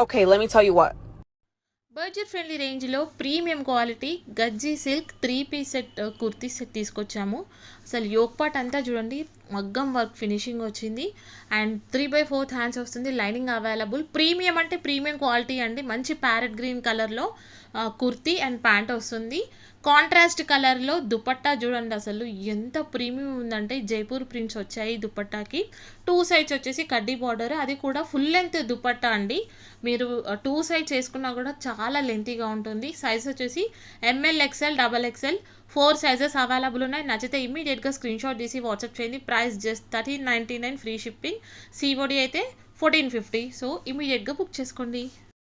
Okay, let me tell you what. Budget friendly రేంజ్లో premium quality gajji silk 3 piece set kurti set తీసుకొచ్చాము. అసలు yoke part అంతా చూడండి, మగ్గం వర్క్ ఫినిషింగ్ వచ్చింది. అండ్ 3/4 హ్యాండ్స్ వస్తుంది. Lining available. ప్రీమియం అంటే ప్రీమియం క్వాలిటీ అండి. మంచి ప్యారెట్ గ్రీన్ కలర్లో కుర్తీ అండ్ ప్యాంట్ వస్తుంది. కాంట్రాస్ట్ కలర్లో దుపట్టా చూడండి, అసలు ఎంత ప్రీమియం ఉందంటే జైపూర్ ప్రింట్స్ వచ్చాయి దుపట్టాకి. 2 సైడ్స్ వచ్చేసి కడ్డీ బార్డర్, అది కూడా ఫుల్ లెంత్ దుపట్టా అండి. మీరు 2 సైడ్ చేసుకున్నా కూడా చాలా లెంతీగా ఉంటుంది. సైజ్ వచ్చేసి ML, XL, double XL 4 sizes available ఉన్నాయి. నచ్చితే ఇమీడియట్గా స్క్రీన్ షాట్ తీసి వాట్సాప్ చేయండి. Price just 1399 free shipping. COD అయితే 1450. సో ఇమీడియట్గా బుక్ చేసుకోండి.